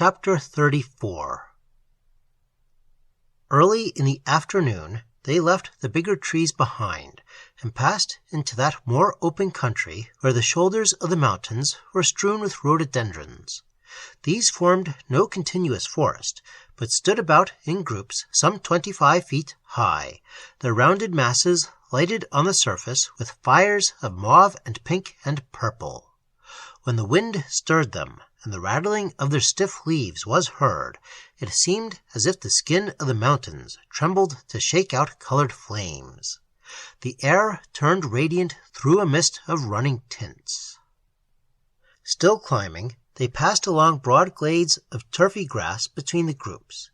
Chapter 34. Early in the afternoon they left the bigger trees behind and passed into that more open country where the shoulders of the mountains were strewn with rhododendrons. These formed no continuous forest, but stood about in groups some 25 feet high, their rounded masses lighted on the surface with fires of mauve and pink and purple. When the wind stirred them, and the rattling of their stiff leaves was heard, it seemed as if the skin of the mountains trembled to shake out colored flames. The air turned radiant through a mist of running tints. Still climbing, they passed along broad glades of turfy grass between the groups.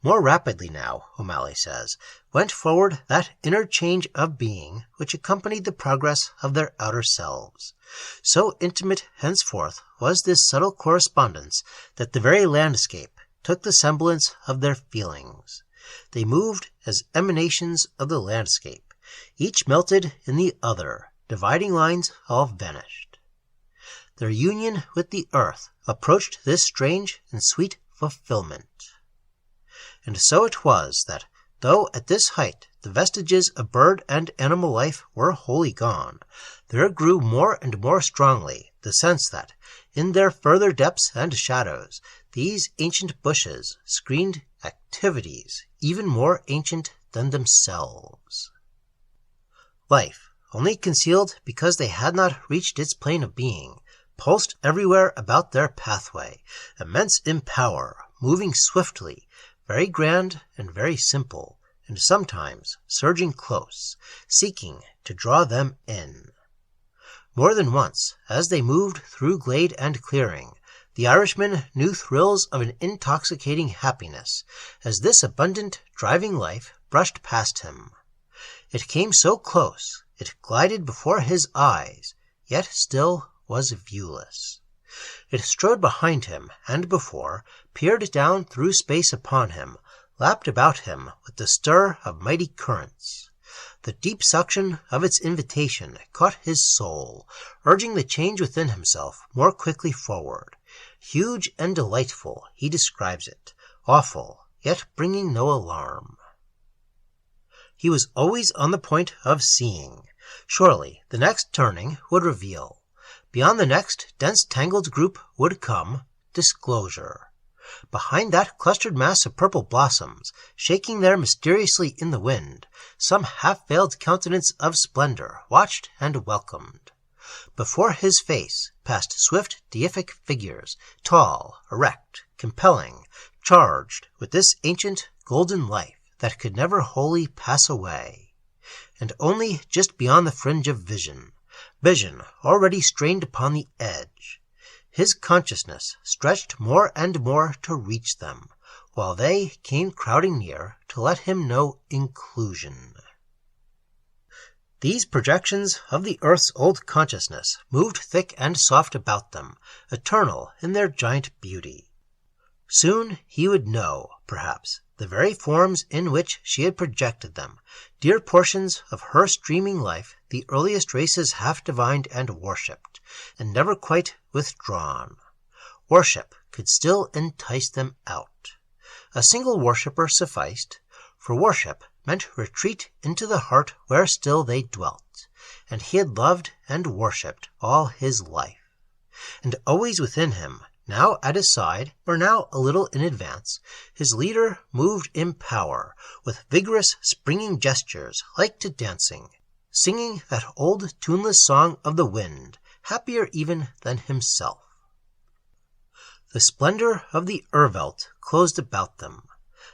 More rapidly now, O'Malley says, went forward that inner change of being which accompanied the progress of their outer selves. So intimate henceforth was this subtle correspondence that the very landscape took the semblance of their feelings. They moved as emanations of the landscape. Each melted in the other, dividing lines all vanished. Their union with the earth approached this strange and sweet fulfillment. And so it was that, though at this height the vestiges of bird and animal life were wholly gone, there grew more and more strongly the sense that, in their further depths and shadows, these ancient bushes screened activities even more ancient than themselves. Life, only concealed because they had not reached its plane of being, pulsed everywhere about their pathway, immense in power, moving swiftly, very grand and very simple, and sometimes surging close, seeking to draw them in. More than once, as they moved through glade and clearing, the Irishman knew thrills of an intoxicating happiness, as this abundant, driving life brushed past him. It came so close, it glided before his eyes, yet still was viewless. It strode behind him and before, peered down through space upon him, lapped about him with the stir of mighty currents. The deep suction of its invitation caught his soul, urging the change within himself more quickly forward. Huge and delightful, he describes it, awful, yet bringing no alarm. He was always on the point of seeing. Surely the next turning would reveal. Beyond the next dense tangled group would come disclosure. Behind that clustered mass of purple blossoms, shaking there mysteriously in the wind, some half-veiled countenance of splendor watched and welcomed. Before his face passed swift deific figures, tall, erect, compelling, charged with this ancient golden life that could never wholly pass away. And only just beyond the fringe of vision already strained upon the edge. His consciousness stretched more and more to reach them, while they came crowding near to let him know inclusion. These projections of the earth's old consciousness moved thick and soft about them, eternal in their giant beauty. Soon he would know, perhaps, the very forms in which she had projected them, dear portions of her streaming life the earliest races half divined and worshipped, and never quite withdrawn. Worship could still entice them out. A single worshipper sufficed, for worship meant retreat into the heart where still they dwelt, and he had loved and worshipped all his life. And always within him, now at his side, or now a little in advance, his leader moved in power, with vigorous springing gestures like to dancing, singing that old tuneless song of the wind, happier even than himself. The splendor of the Urvelt closed about them.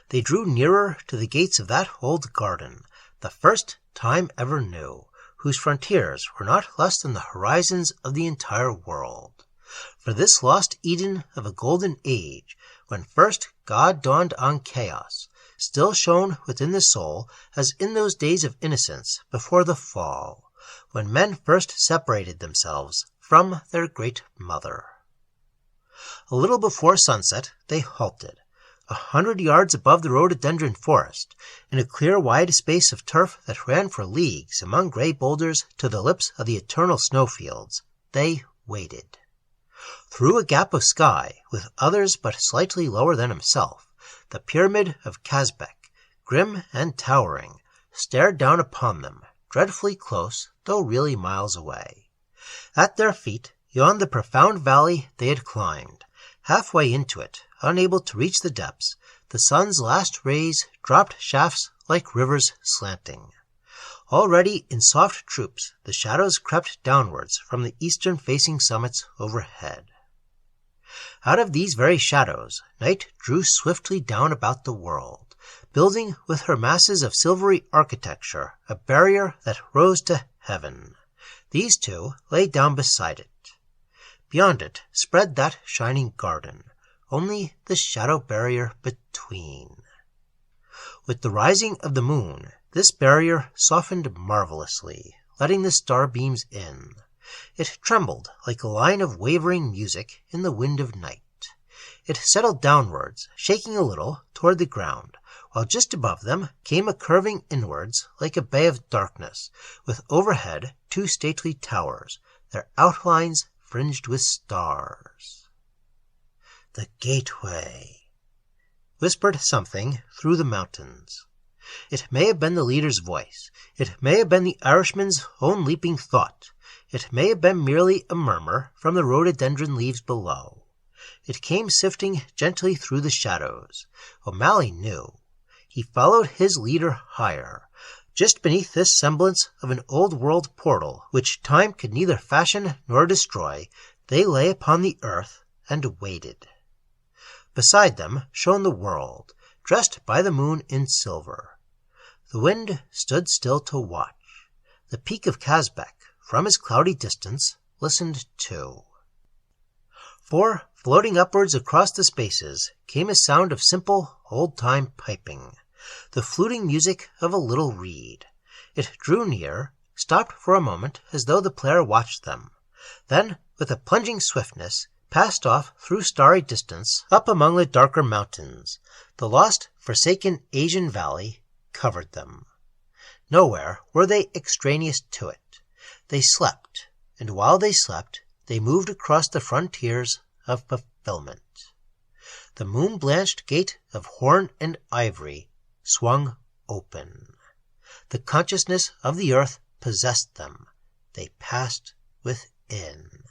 They drew nearer to the gates of that old garden, the first time ever knew, whose frontiers were not less than the horizons of the entire world. For this lost Eden of a golden age, when first God dawned on chaos, still shone within the soul as in those days of innocence before the fall, when men first separated themselves from their great mother. A little before sunset they halted, 100 yards above the rhododendron forest, in a clear wide space of turf that ran for leagues among gray boulders to the lips of the eternal snowfields. They waited. Through a gap of sky, with others but slightly lower than himself, the pyramid of Kazbek, grim and towering, stared down upon them, dreadfully close, though really miles away. At their feet yawned the profound valley they had climbed. Halfway into it, unable to reach the depths, the sun's last rays dropped shafts like rivers slanting. Already in soft troops, the shadows crept downwards from the eastern-facing summits overhead. Out of these very shadows, night drew swiftly down about the world, building with her masses of silvery architecture a barrier that rose to heaven. These two lay down beside it. Beyond it spread that shining garden, only the shadow barrier between. With the rising of the moon, this barrier softened marvelously, letting the starbeams in. It trembled like a line of wavering music in the wind of night. It settled downwards, shaking a little toward the ground, while just above them came a curving inwards like a bay of darkness, with overhead 2 stately towers, their outlines fringed with stars. "The gateway," whispered something through the mountains. It may have been the leader's voice. It may have been the Irishman's own leaping thought. It may have been merely a murmur from the rhododendron leaves below. It came sifting gently through the shadows. O'Malley knew. He followed his leader higher, just beneath this semblance of an old-world portal, which time could neither fashion nor destroy. They lay upon the earth and waited. Beside them shone the world, dressed by the moon in silver. The wind stood still to watch. The peak of Kazbek, from his cloudy distance, listened too. For, floating upwards across the spaces, came a sound of simple, old-time piping, the fluting music of a little reed. It drew near, stopped for a moment as though the player watched them, then, with a plunging swiftness, passed off through starry distance up among the darker mountains. The lost, forsaken Asian valley covered them. Nowhere were they extraneous to it. They slept, and while they slept, they moved across the frontiers of fulfillment. The moon-blanched gate of horn and ivory swung open. The consciousness of the earth possessed them. They passed within.